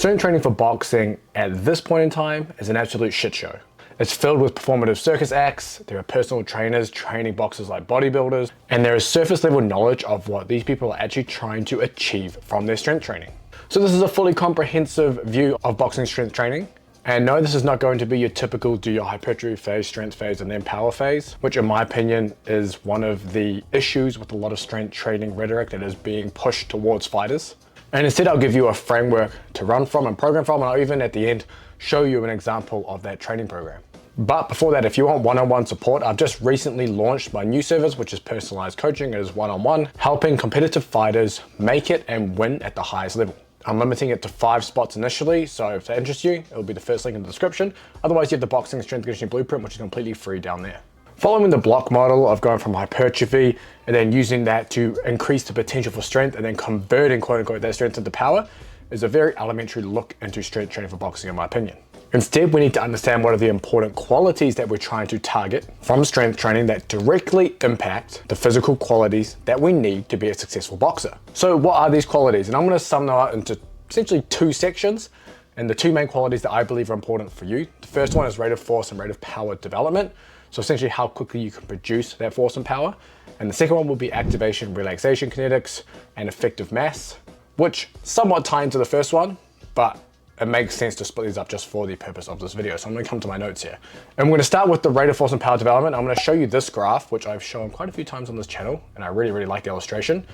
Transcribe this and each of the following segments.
strength training for boxing at this point in time is an absolute shit show. It's filled with performative circus acts, there are personal trainers training boxers like bodybuilders, and there is surface level knowledge of what these people are actually trying to achieve from their strength training. So this is a fully comprehensive view of boxing strength training. And no, this is not going to be your typical do your hypertrophy phase, strength phase, and then power phase, which in my opinion is one of the issues with a lot of strength training rhetoric that is being pushed towards fighters. And instead I'll give you a framework to run from and program from, and I'll even at the end show you an example of that training program. But before that, if you want one-on-one support, I've just recently launched my new service, which is personalized coaching. It is one-on-one, helping competitive fighters make it and win at the highest level. I'm limiting it to 5 spots initially, so if that interests you, it'll be the first link in the description. Otherwise, you have the boxing strength conditioning blueprint, which is completely free down there. Following the block model of going from hypertrophy and then using that to increase the potential for strength and then converting quote unquote that strength into power is a very elementary look into strength training for boxing in my opinion. Instead, we need to understand what are the important qualities that we're trying to target from strength training that directly impact the physical qualities that we need to be a successful boxer. So what are these qualities? And I'm going to sum them up into essentially 2 sections, and the 2 main qualities that I believe are important for you. The first one is rate of force and rate of power development. So essentially how quickly you can produce that force and power. And the second one will be activation, relaxation, kinetics, and effective mass, which somewhat tie into the first one, but it makes sense to split these up just for the purpose of this video. So I'm going to come to my notes here. And we're going to start with the rate of force and power development. I'm going to show you this graph, which I've shown quite a few times on this channel, and I really, really like the illustration.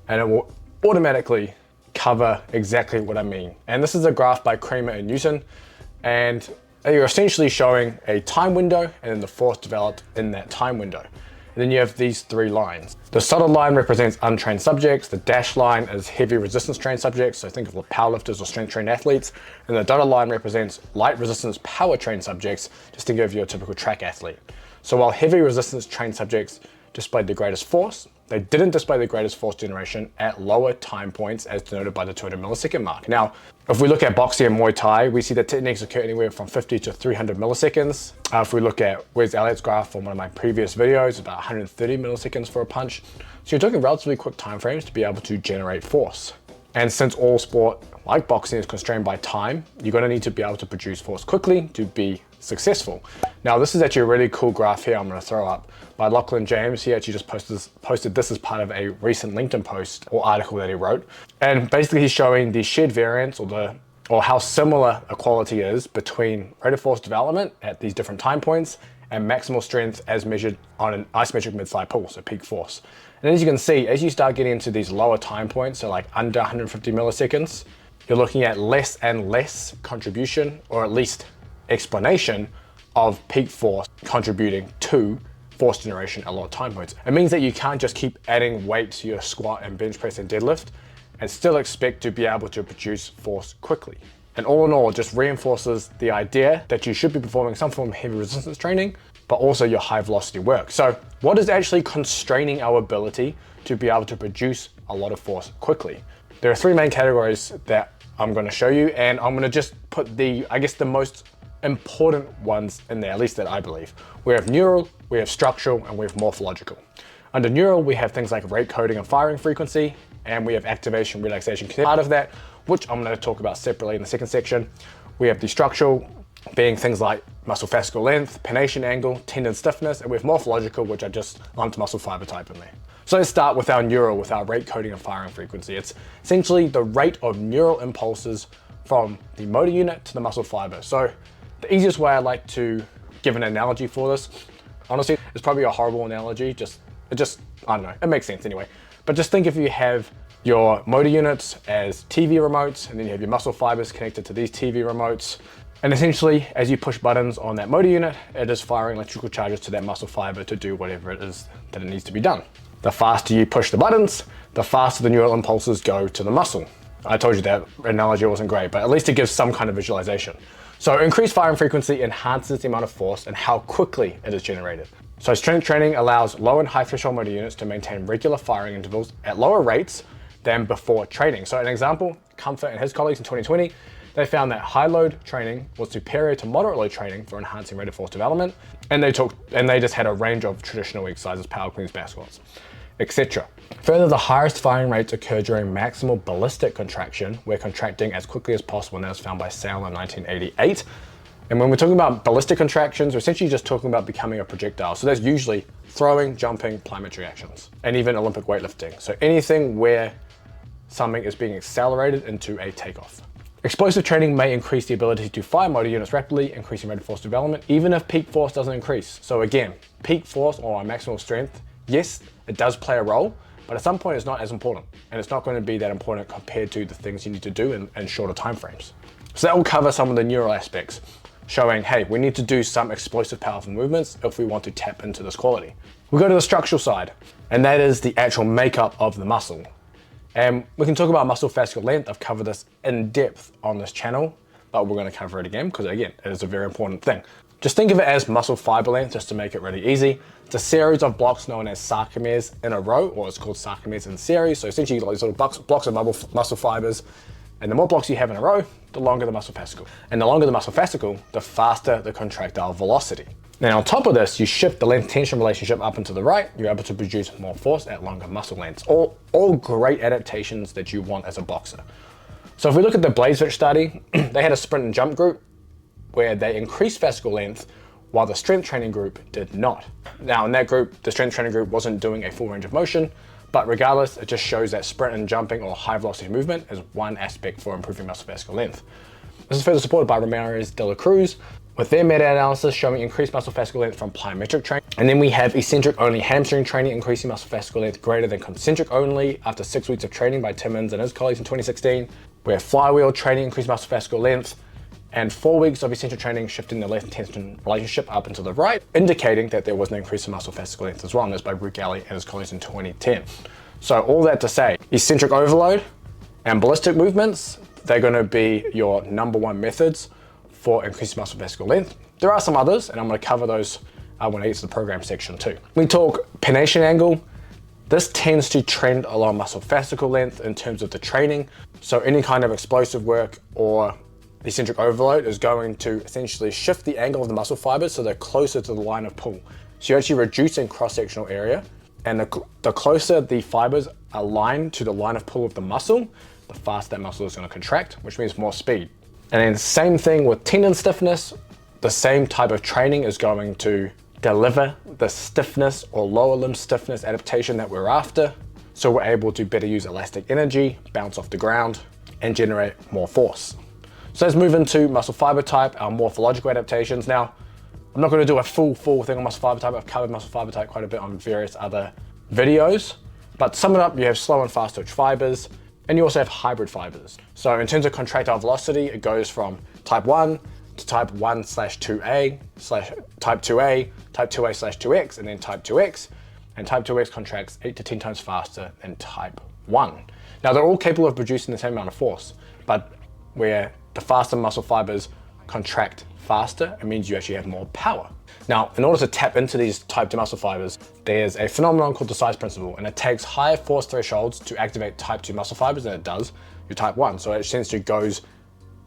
And it will automatically cover exactly what I mean. And this is a graph by Kramer and Newton. And you're essentially showing a time window and then the force developed in that time window. And then you have these 3 lines. The solid line represents untrained subjects. The dashed line is heavy resistance trained subjects. So think of powerlifters or strength trained athletes. And the dotted line represents light resistance power trained subjects. Just think of your typical track athlete. So while heavy resistance trained subjects displayed the greatest force, they didn't display the greatest force generation at lower time points as denoted by the 200 millisecond mark. Now, if we look at boxing and Muay Thai, we see that techniques occur anywhere from 50 to 300 milliseconds. If we look at Wes Elliott's graph from one of my previous videos, about 130 milliseconds for a punch. So you're talking relatively quick time frames to be able to generate force. And since all sport, like boxing, is constrained by time, you're going to need to be able to produce force quickly to be successful. Now, this is actually a really cool graph here I'm going to throw up by Lachlan James. He actually just posted this as part of a recent LinkedIn post or article that he wrote. And basically he's showing the shared variance or how similar a quality is between rate of force development at these different time points and maximal strength as measured on an isometric mid-thigh pull, so peak force. And as you can see, as you start getting into these lower time points, so like under 150 milliseconds, you're looking at less and less contribution, or at least explanation of peak force contributing to force generation at lower time points. It means that you can't just keep adding weight to your squat and bench press and deadlift and still expect to be able to produce force quickly. And all in all, it just reinforces the idea that you should be performing some form of heavy resistance training, but also your high velocity work. So what is actually constraining our ability to be able to produce a lot of force quickly? There are 3 main categories that I'm going to show you, and I'm going to just put the most important ones in there, at least that I believe. We have neural, we have structural, and we have morphological. Under neural, we have things like rate coding and firing frequency, and we have activation, relaxation, part of that, which I'm going to talk about separately in the second section. We have the structural, being things like muscle fascicle length, pennation angle, tendon stiffness, and we have morphological, which I just lumped muscle fiber type in there. So let's start with our neural, with our rate coding and firing frequency. It's essentially the rate of neural impulses from the motor unit to the muscle fiber. So the easiest way I like to give an analogy for this, honestly, it's probably a horrible analogy, I don't know, it makes sense anyway. But just think if you have your motor units as TV remotes, and then you have your muscle fibers connected to these TV remotes. And essentially, as you push buttons on that motor unit, it is firing electrical charges to that muscle fiber to do whatever it is that it needs to be done. The faster you push the buttons, the faster the neural impulses go to the muscle. I told you that analogy wasn't great, but at least it gives some kind of visualization. So increased firing frequency enhances the amount of force and how quickly it is generated. So strength training allows low and high threshold motor units to maintain regular firing intervals at lower rates than before training. So an example, Comfort and his colleagues in 2020, they found that high load training was superior to moderate load training for enhancing rate of force development. And they just had a range of traditional exercises, power cleans, back squats. etc. Further, the highest firing rates occur during maximal ballistic contraction, where contracting as quickly as possible, and that was found by Sale in 1988. And when we're talking about ballistic contractions, we're essentially just talking about becoming a projectile. So that's usually throwing, jumping, plyometry actions, and even Olympic weightlifting. So anything where something is being accelerated into a takeoff. Explosive training may increase the ability to fire motor units rapidly, increasing rate of force development, even if peak force doesn't increase. So again, peak force or maximal strength, yes, it does play a role, but at some point it's not as important, and it's not going to be that important compared to the things you need to do in shorter time frames. So that will cover some of the neural aspects, showing, hey, we need to do some explosive, powerful movements if we want to tap into this quality. We go to the structural side, and that is the actual makeup of the muscle. And we can talk about muscle fascicle length. I've covered this in depth on this channel, but we're going to cover it again because, again, it is a very important thing. Just think of it as muscle fiber length, just to make it really easy. It's a series of blocks known as sarcomeres in a row, or it's called sarcomeres in series. So essentially, these little blocks of muscle fibers. And the more blocks you have in a row, the longer the muscle fascicle. And the longer the muscle fascicle, the faster the contractile velocity. Now on top of this, you shift the length-tension relationship up and to the right, you're able to produce more force at longer muscle lengths. All great adaptations that you want as a boxer. So if we look at the Blazevich study, they had a sprint and jump group where they increased fascicle length while the strength training group did not. Now in that group, the strength training group wasn't doing a full range of motion, but regardless, it just shows that sprint and jumping or high velocity movement is one aspect for improving muscle fascicle length. This is further supported by Ramirez de la Cruz with their meta-analysis showing increased muscle fascicle length from plyometric training. And then we have eccentric only hamstring training increasing muscle fascicle length greater than concentric only after 6 weeks of training by Timmons and his colleagues in 2016. We have flywheel training increased muscle fascicle length, and 4 weeks of eccentric training shifting the length-tension relationship up and to the right, indicating that there was an increase in muscle fascicle length as well, and this by Brugeli and his colleagues in 2010. So all that to say, eccentric overload and ballistic movements, they're going to be your number one methods for increasing muscle fascicle length. There are some others, and I'm going to cover those when I get to the program section too. We talk pennation angle. This tends to trend along muscle fascicle length in terms of the training. So any kind of explosive work or eccentric overload is going to essentially shift the angle of the muscle fibers so they're closer to the line of pull. So you're actually reducing cross-sectional area, and the closer the fibers align to the line of pull of the muscle, the faster that muscle is going to contract, which means more speed. And then same thing with tendon stiffness. The same type of training is going to deliver the stiffness or lower limb stiffness adaptation that we're after. So we're able to better use elastic energy, bounce off the ground, and generate more force. So let's move into muscle fiber type, our morphological adaptations. Now, I'm not going to do a full thing on muscle fiber type. I've covered muscle fiber type quite a bit on various other videos. But to sum it up, you have slow and fast twitch fibers, and you also have hybrid fibers. So in terms of contractile velocity, it goes from type 1 to type 1/2A, type 2A, type 2A/2X, and then type 2X. And type 2X contracts 8 to 10 times faster than type 1. Now they're all capable of producing the same amount of force, but where the faster muscle fibers contract faster, it means you actually have more power. Now, in order to tap into these type 2 muscle fibers, there's a phenomenon called the size principle, and it takes higher force thresholds to activate type 2 muscle fibers than it does your type 1. So it essentially goes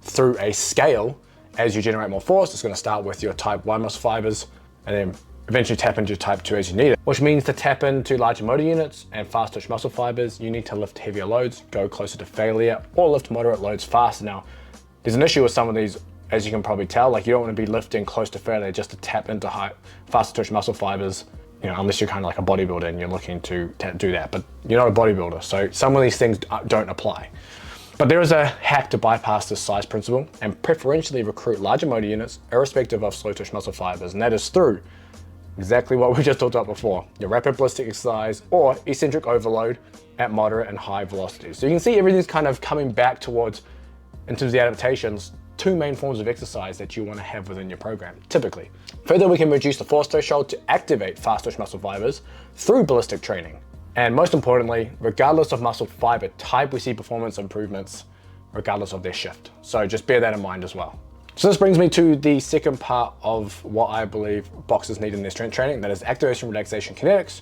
through a scale. As you generate more force, it's going to start with your type 1 muscle fibers, and then eventually tap into type 2 as you need it, which means to tap into larger motor units and fast twitch muscle fibers, you need to lift heavier loads, go closer to failure, or lift moderate loads faster. Now, there's an issue with some of these, as you can probably tell, like you don't want to be lifting close to failure just to tap into faster twitch muscle fibers, you know, unless you're kind of like a bodybuilder and you're looking to do that, but you're not a bodybuilder. So some of these things don't apply. But there is a hack to bypass this size principle and preferentially recruit larger motor units irrespective of slow twitch muscle fibers, and that is through exactly what we just talked about before, your rapid ballistic exercise or eccentric overload at moderate and high velocities. So you can see everything's kind of coming back towards, in terms of the adaptations, 2 main forms of exercise that you want to have within your program, typically. Further, we can reduce the force threshold to activate fast twitch muscle fibers through ballistic training. And most importantly, regardless of muscle fiber type, we see performance improvements regardless of their shift. So just bear that in mind as well. So this brings me to the second part of what I believe boxers need in their strength training, that is activation, relaxation, kinetics,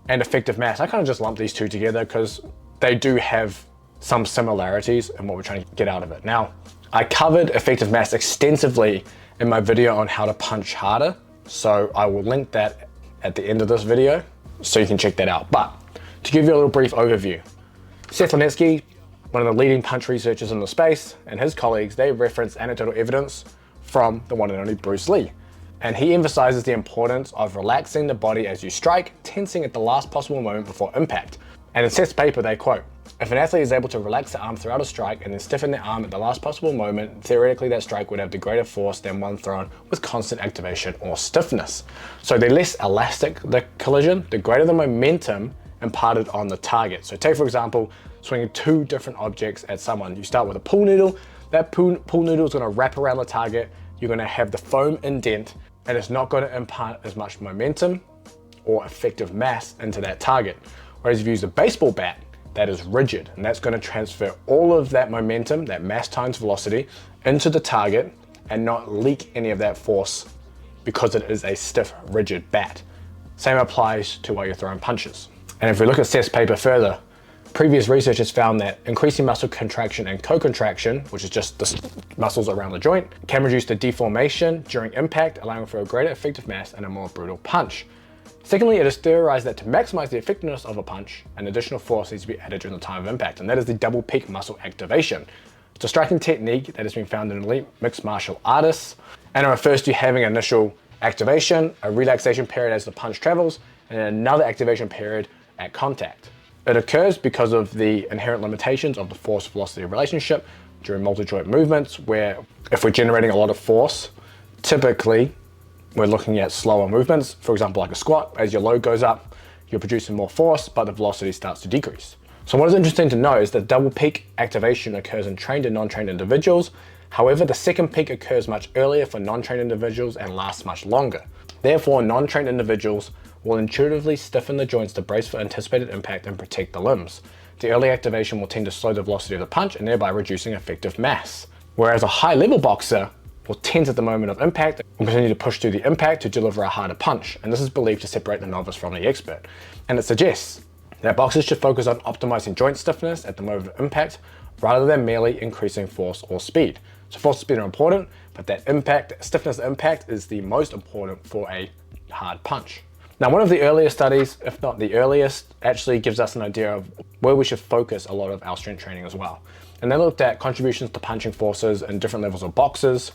and effective mass. I kind of just lump these two together because they do have some similarities in what we're trying to get out of it. Now, I covered effective mass extensively in my video on how to punch harder, so I will link that at the end of this video so you can check that out. But To give you a little brief overview, Seth Lynetsky, one of the leading punch researchers in the space, and his colleagues, they reference anecdotal evidence from the one and only Bruce Lee. And he emphasizes the importance of relaxing the body as you strike, tensing at the last possible moment before impact. And in Seth's paper, they quote, "If an athlete is able to relax the arm throughout a strike and then stiffen their arm at the last possible moment, theoretically that strike would have the greater force than one thrown with constant activation or stiffness." So the less elastic the collision, the greater the momentum imparted on the target. So take, for example, swinging two different objects at someone. You start with a pool noodle. That pool noodle is going to wrap around the target. You're going to have the foam indent, and it's not going to impart as much momentum or effective mass into that target. Whereas if you use a baseball bat, that is rigid, and that's going to transfer all of that momentum, that mass times velocity, into the target and not leak any of that force because it is a stiff, rigid bat. Same applies to while you're throwing punches. And if we look at Seth's paper further, previous research has found that increasing muscle contraction and co-contraction, which is just the muscles around the joint, can reduce the deformation during impact, allowing for a greater effective mass and a more brutal punch. Secondly, it is theorized that to maximize the effectiveness of a punch, an additional force needs to be added during the time of impact, and that is the double peak muscle activation. It's a striking technique that has been found in elite mixed martial artists, and it refers to having initial activation, a relaxation period as the punch travels, and another activation period at contact. It occurs because of the inherent limitations of the force-velocity relationship during multi-joint movements, where if we're generating a lot of force, typically we're looking at slower movements. For example, like a squat, as your load goes up, you're producing more force, but the velocity starts to decrease. So what is interesting to know is that double peak activation occurs in trained and non-trained individuals. However, the second peak occurs much earlier for non-trained individuals and lasts much longer. Therefore, non-trained individuals will intuitively stiffen the joints to brace for anticipated impact and protect the limbs. The early activation will tend to slow the velocity of the punch and thereby reducing effective mass. Whereas a high-level boxer will tense at the moment of impact and continue to push through the impact to deliver a harder punch. And this is believed to separate the novice from the expert. And it suggests that boxers should focus on optimizing joint stiffness at the moment of impact rather than merely increasing force or speed. So force and speed are important, but that stiffness impact is the most important for a hard punch. Now, one of the earliest studies, if not the earliest, actually gives us an idea of where we should focus a lot of our strength training as well. And they looked at contributions to punching forces in different levels of boxers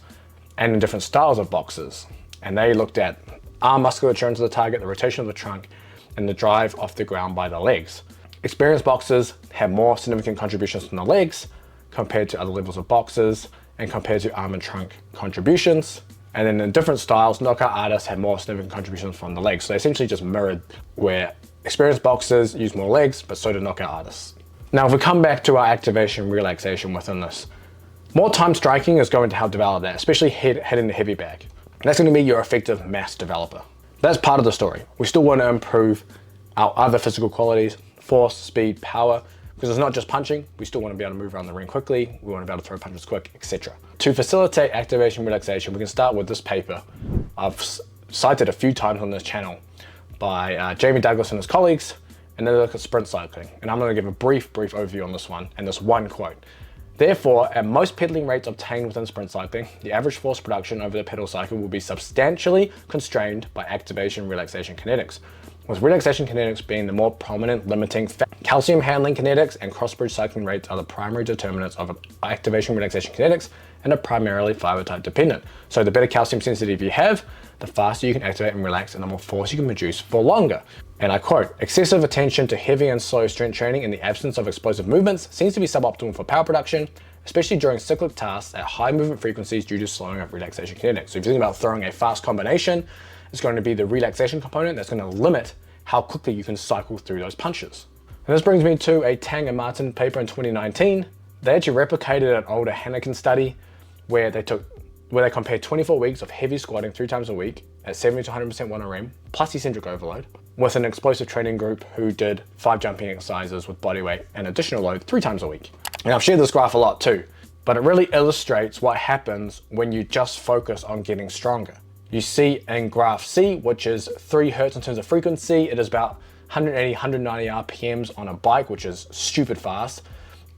and in different styles of boxers. And they looked at arm musculature into the target, the rotation of the trunk, and the drive off the ground by the legs. Experienced boxers have more significant contributions from the legs compared to other levels of boxers and compared to arm and trunk contributions. And then in different styles, knockout artists have more significant contributions from the legs. So they essentially just mirrored where experienced boxers use more legs, but so do knockout artists. Now, if we come back to our activation relaxation within this, more time striking is going to help develop that, especially hitting the heavy bag. That's going to be your effective mass developer. That's part of the story. We still want to improve our other physical qualities, force, speed, power, because it's not just punching. We still want to be able to move around the ring quickly. We want to be able to throw punches quick, etc. To facilitate activation relaxation, we can start with this paper I've cited a few times on this channel by Jamie Douglas and his colleagues, and they look at sprint cycling. And I'm going to give a brief overview on this one and this one quote. Therefore, at most pedaling rates obtained within sprint cycling, the average force production over the pedal cycle will be substantially constrained by activation relaxation kinetics, with relaxation kinetics being the more prominent limiting factor. Calcium handling kinetics and cross-bridge cycling rates are the primary determinants of activation relaxation kinetics and are primarily fiber type dependent. So the better calcium sensitivity you have, the faster you can activate and relax and the more force you can produce for longer. And I quote, "Excessive attention to heavy and slow strength training in the absence of explosive movements seems to be suboptimal for power production, especially during cyclic tasks at high movement frequencies due to slowing of relaxation kinetics." So if you think about throwing a fast combination, it's going to be the relaxation component that's going to limit how quickly you can cycle through those punches. And this brings me to a Tang and Martin paper in 2019. They actually replicated an older Hannikin study where they compared 24 weeks of heavy squatting 3 times a week at 70 to 100% 1RM plus eccentric overload with an explosive training group who did 5 jumping exercises with body weight and additional load 3 times a week. And I've shared this graph a lot too, but it really illustrates what happens when you just focus on getting stronger. You see in graph C, which is 3 Hertz in terms of frequency, it is about 180, 190 RPMs on a bike, which is stupid fast.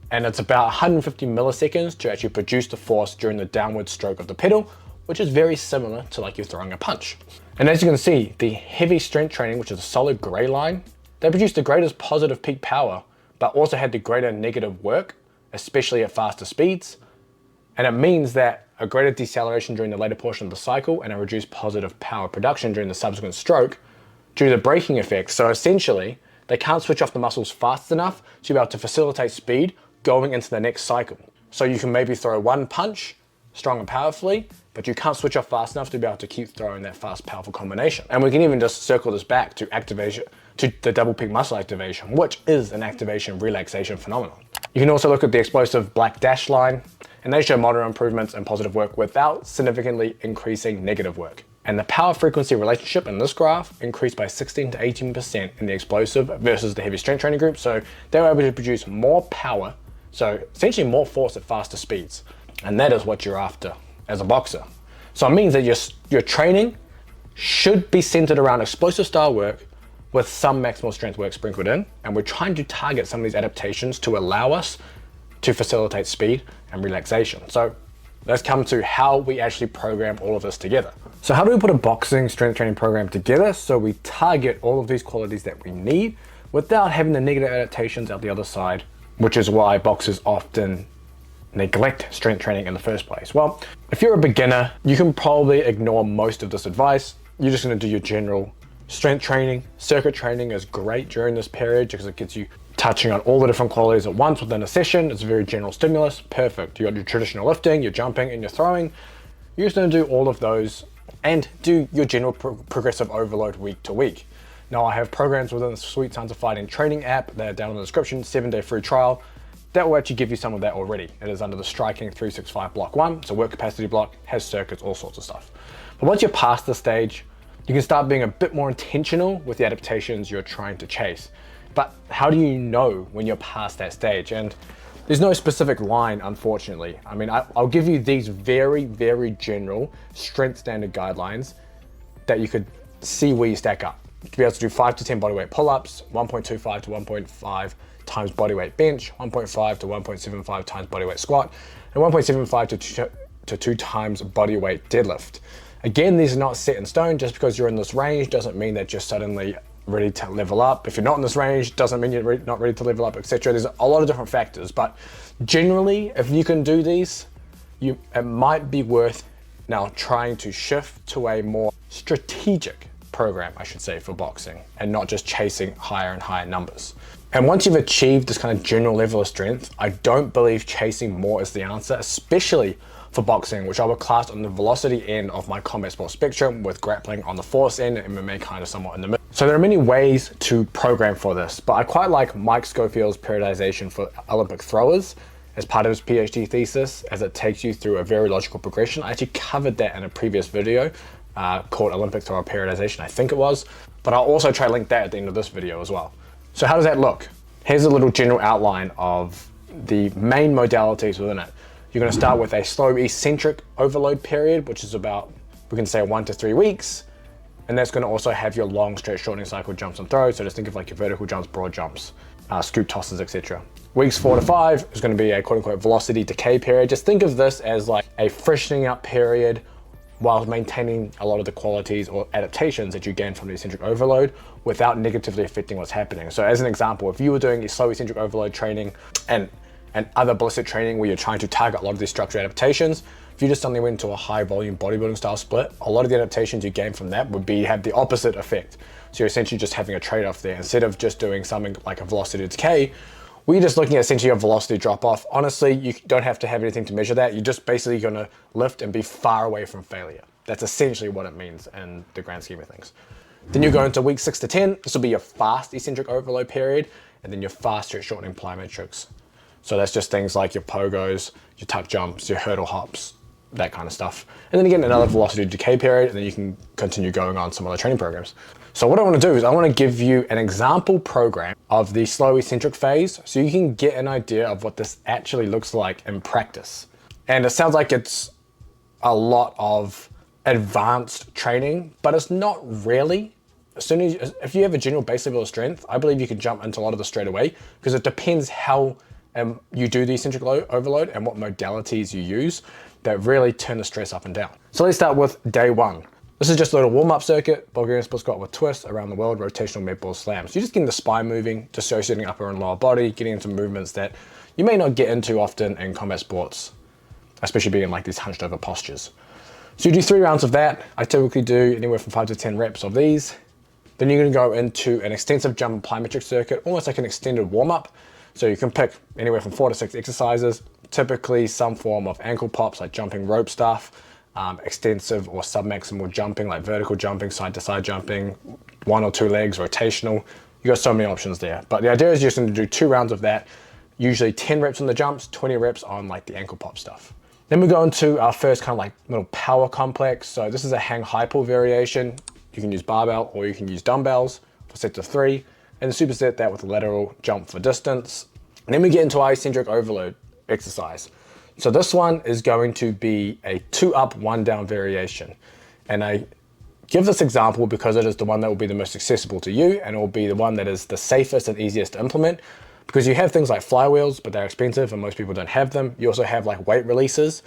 And it's about 150 milliseconds to actually produce the force during the downward stroke of the pedal, which is very similar to like you're throwing a punch. And as you can see, the heavy strength training, which is a solid gray line, they produced the greatest positive peak power, but also had the greater negative work, especially at faster speeds. And it means that a greater deceleration during the later portion of the cycle and a reduced positive power production during the subsequent stroke due to the braking effect. So essentially, they can't switch off the muscles fast enough to be able to facilitate speed going into the next cycle. So you can maybe throw one punch strong and powerfully, but you can't switch off fast enough to be able to keep throwing that fast, powerful combination. And we can even just circle this back to activation, to the double peak muscle activation, which is an activation relaxation phenomenon. You can also look at the explosive black dashed line, and they show moderate improvements in positive work without significantly increasing negative work. And the power frequency relationship in this graph increased by 16 to 18% in the explosive versus the heavy strength training group. So they were able to produce more power, so essentially more force at faster speeds. And that is what you're after as a boxer. So it means that your training should be centered around explosive style work with some maximal strength work sprinkled in. And we're trying to target some of these adaptations to allow us to facilitate speed and relaxation. So let's come to how we actually program all of this together. So how do we put a boxing strength training program together so we target all of these qualities that we need without having the negative adaptations out the other side, which is why boxers often neglect strength training in the first place? Well, if you're a beginner, you can probably ignore most of this advice. You're just gonna do your general strength training. Circuit training is great during this period because it gets you touching on all the different qualities at once within a session. It's a very general stimulus. Perfect. You got your traditional lifting, your jumping, and your throwing. You're just gonna do all of those and do your general progressive overload week to week. Now, I have programs within the Sweet Science of Fighting training app. They're down in the description, 7-day free trial. That will actually give you some of that already. It is under the Striking 365 block 1. It's a work capacity block, has circuits, all sorts of stuff. But once you're past this stage, you can start being a bit more intentional with the adaptations you're trying to chase. But how do you know when you're past that stage? And there's no specific line, unfortunately. I mean, I'll give you these very, very general strength standard guidelines that you could see where you stack up. To be able to do 5 to 10 bodyweight pull-ups, 1.25 to 1.5 times bodyweight bench, 1.5 to 1.75 times bodyweight squat, and 1.75 to 2 times bodyweight deadlift. Again, these are not set in stone. Just because you're in this range doesn't mean that you're suddenly ready to level up. If you're not in this range, doesn't mean you're not ready to level up, etc. There's a lot of different factors, but generally, if you can do these, it might be worth now trying to shift to a more strategic program, I should say, for boxing, and not just chasing higher and higher numbers. And once you've achieved this kind of general level of strength, I don't believe chasing more is the answer, especially for boxing, which I would class on the velocity end of my combat sport spectrum, with grappling on the force end and MMA kind of somewhat in the middle. So there are many ways to program for this, but I quite like Mike Schofield's periodization for Olympic throwers as part of his PhD thesis, as it takes you through a very logical progression. I actually covered that in a previous video called Olympic thrower periodization, I think it was, but I'll also try to link that at the end of this video as well. So how does that look? Here's a little general outline of the main modalities within it. You're going to start with a slow eccentric overload period, which is about, we can say 1 to 3 weeks. And that's going to also have your long stretch shortening cycle jumps and throws. So just think of like your vertical jumps, broad jumps, scoop tosses, etc. Weeks 4 to 5 is going to be a quote unquote velocity decay period. Just think of this as like a freshening up period while maintaining a lot of the qualities or adaptations that you gain from the eccentric overload without negatively affecting what's happening. So as an example, if you were doing a slow eccentric overload training and other ballistic training where you're trying to target a lot of these structural adaptations, if you just suddenly went into a high volume bodybuilding style split, a lot of the adaptations you gain from that would have the opposite effect. So you're essentially just having a trade-off there. Instead of just doing something like a velocity decay, we're just looking at essentially a velocity drop off. Honestly, you don't have to have anything to measure that. You're just basically gonna lift and be far away from failure. That's essentially what it means in the grand scheme of things. Then you go into week 6 to 10. This will be your fast eccentric overload period, and then your fast stretch shortening plyometrics. So that's just things like your pogos, your tuck jumps, your hurdle hops, that kind of stuff. And then again, another velocity decay period, and then you can continue going on some other training programs. So what I want to do is I want to give you an example program of the slow eccentric phase so you can get an idea of what this actually looks like in practice. And it sounds like it's a lot of advanced training, but it's not really. If you have a general base level of strength, I believe you can jump into a lot of this straight away, because it depends how you do the eccentric overload and what modalities you use that really turn the stress up and down. So let's start with day 1. This is just a little warm-up circuit, Bulgarian split squat with twists, around the world, rotational med ball slams. You're just getting the spine moving, dissociating upper and lower body, getting into movements that you may not get into often in combat sports, especially being in like these hunched over postures. So you do 3 rounds of that. I typically do anywhere from 5 to 10 reps of these. Then you're gonna go into an extensive jump and plyometric circuit, almost like an extended warm-up. So you can pick anywhere from 4 to 6 exercises, typically some form of ankle pops like jumping rope stuff, extensive or submaximal jumping like vertical jumping, side to side jumping, 1 or 2 legs, rotational. You got so many options there. But the idea is you're just gonna do 2 rounds of that, usually 10 reps on the jumps, 20 reps on like the ankle pop stuff. Then we go into our first kind of like little power complex. So this is a hang high pull variation. You can use barbell or you can use dumbbells for sets of 3, and then superset that with a lateral jump for distance. And then we get into our eccentric overload exercise. So this one is going to be a 2 up, 1 down variation. And I give this example because it is the one that will be the most accessible to you, and it will be the one that is the safest and easiest to implement, because you have things like flywheels, but they're expensive and most people don't have them. You also have like weight releases,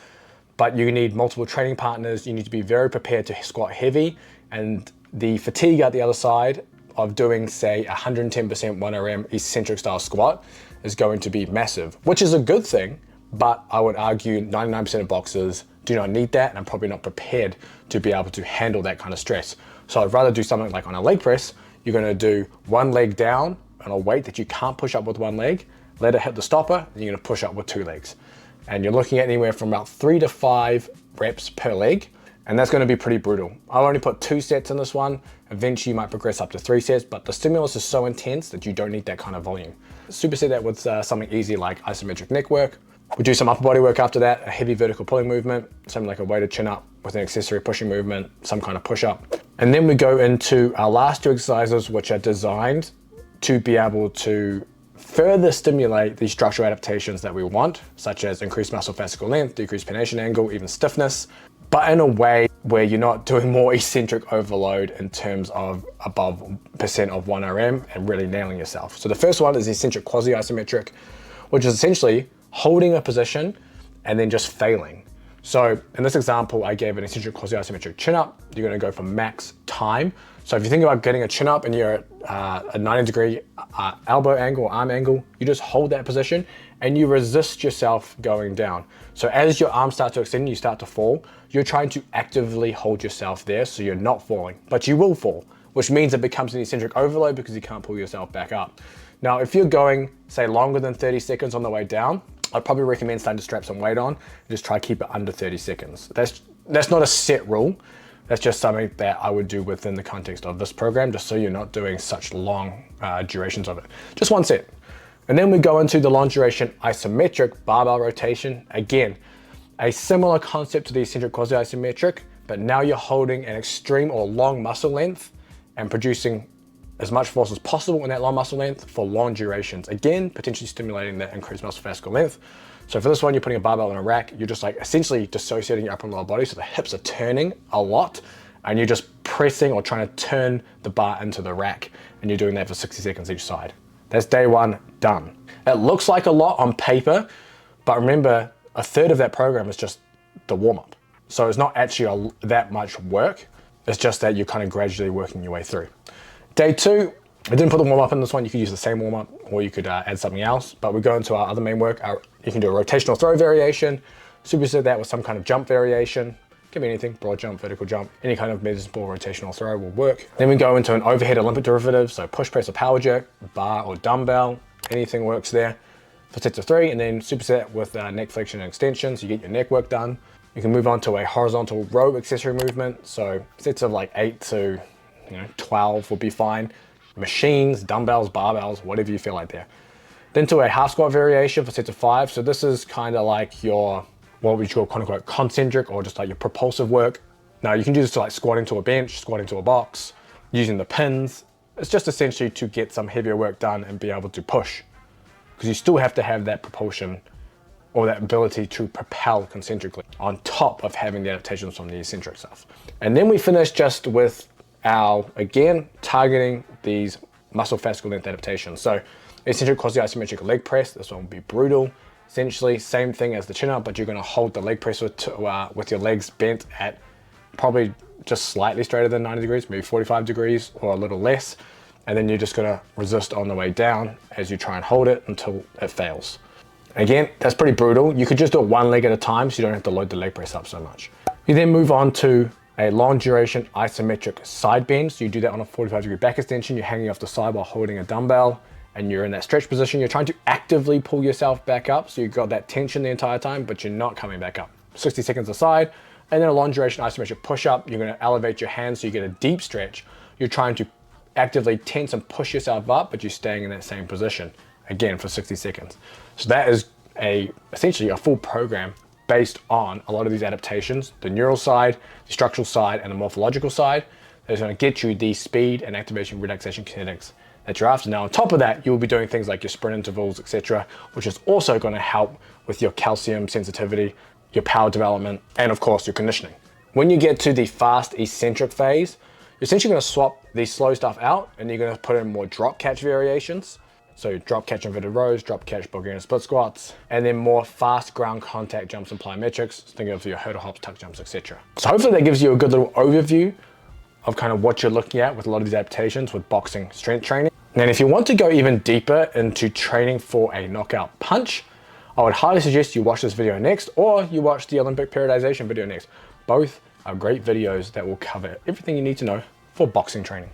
but you need multiple training partners. You need to be very prepared to squat heavy, and the fatigue at the other side of doing, say, 110% 1RM eccentric style squat is going to be massive, which is a good thing, but I would argue 99% of boxers do not need that, and I'm probably not prepared to be able to handle that kind of stress. So I'd rather do something like on a leg press, you're gonna do 1 leg down on a weight that you can't push up with 1 leg, let it hit the stopper, and you're gonna push up with 2 legs. And you're looking at anywhere from about 3 to 5 reps per leg, and that's gonna be pretty brutal. I'll only put 2 sets in this one. Eventually you might progress up to 3 sets, but the stimulus is so intense that you don't need that kind of volume. Superset that with something easy like isometric neck work. We do some upper body work after that, a heavy vertical pulling movement, something like a weighted chin up with an accessory pushing movement, some kind of push up. And then we go into our last 2 exercises, which are designed to be able to further stimulate the structural adaptations that we want, such as increased muscle fascicle length, decreased pronation angle, even stiffness, but in a way where you're not doing more eccentric overload in terms of above percent of 1RM and really nailing yourself. So the first one is eccentric quasi-isometric, which is essentially holding a position and then just failing. So in this example, I gave an eccentric quasi-isometric chin up. You're gonna go for max time. So if you think about getting a chin up and you're at a 90-degree elbow angle or arm angle, you just hold that position and you resist yourself going down. So as your arms start to extend and you start to fall, you're trying to actively hold yourself there so you're not falling, but you will fall, which means it becomes an eccentric overload because you can't pull yourself back up. Now, if you're going, say, longer than 30 seconds on the way down, I'd probably recommend starting to strap some weight on and just try to keep it under 30 seconds. That's not a set rule. That's just something that I would do within the context of this program, just so you're not doing such long durations of it. Just 1 set. And then we go into the long duration isometric barbell rotation. Again, a similar concept to the eccentric quasi-isometric, but now you're holding an extreme or long muscle length and producing as much force as possible in that long muscle length for long durations. Again, potentially stimulating that increased muscle fascicle length. So for this one, you're putting a barbell in a rack, you're just like essentially dissociating your upper and lower body, so the hips are turning a lot, and you're just pressing or trying to turn the bar into the rack, and you're doing that for 60 seconds each side. That's day 1 done. It looks like a lot on paper, but remember, a third of that program is just the warm-up. So it's not actually that much work, it's just that you're kind of gradually working your way through. Day 2, I didn't put the warm-up in this one. You could use the same warm-up or you could add something else, but we go into our other main work. You can do a rotational throw variation, superset that with some kind of jump variation. Give me anything, broad jump, vertical jump, any kind of medicine ball rotational throw will work. Then we go into an overhead Olympic derivative, so push, press, or power jerk, bar or dumbbell, anything works there for sets of 3, and then superset with neck flexion and extension, so you get your neck work done. You can move on to a horizontal row accessory movement, so sets of like 8 to 12 will be fine. Machines, dumbbells, barbells, whatever you feel like there. Then to a half squat variation for sets of 5. So this is kind of like your, what we call quote unquote concentric, or just like your propulsive work. Now you can do this to like squatting to a bench, squatting to a box, using the pins. It's just essentially to get some heavier work done and be able to push, because you still have to have that propulsion or that ability to propel concentrically on top of having the adaptations from the eccentric stuff. And then we finish just with our, again, targeting these muscle fascicle length adaptations. So eccentric quasi-isometric leg press, this one will be brutal. Essentially same thing as the chin up, but you're gonna hold the leg press with your legs bent at probably just slightly straighter than 90 degrees, maybe 45 degrees or a little less. And then you're just gonna resist on the way down as you try and hold it until it fails. Again, that's pretty brutal. You could just do it one leg at a time so you don't have to load the leg press up so much. You then move on to a long duration isometric side bend. So you do that on a 45-degree back extension. You're hanging off the side while holding a dumbbell and you're in that stretch position. You're trying to actively pull yourself back up. So you've got that tension the entire time, but you're not coming back up. 60 seconds aside. And then a long duration isometric push up. You're gonna elevate your hands so you get a deep stretch. You're trying to actively tense and push yourself up, but you're staying in that same position again for 60 seconds. So that is essentially a full program based on a lot of these adaptations, the neural side, the structural side, and the morphological side. That's going to get you the speed and activation, relaxation kinetics that you're after. Now, on top of that, you'll be doing things like your sprint intervals, etc., which is also going to help with your calcium sensitivity, your power development, and of course, your conditioning. When you get to the fast eccentric phase, you're essentially going to swap the slow stuff out and you're going to put in more drop catch variations. So drop catch inverted rows, drop catch Bulgarian split squats, and then more fast ground contact jumps and plyometrics. Think of your hurdle hops, tuck jumps, etc. So hopefully that gives you a good little overview of kind of what you're looking at with a lot of these adaptations with boxing strength training. And if you want to go even deeper into training for a knockout punch, I would highly suggest you watch this video next, or you watch the Olympic periodization video next. Both are great videos that will cover everything you need to know for boxing training.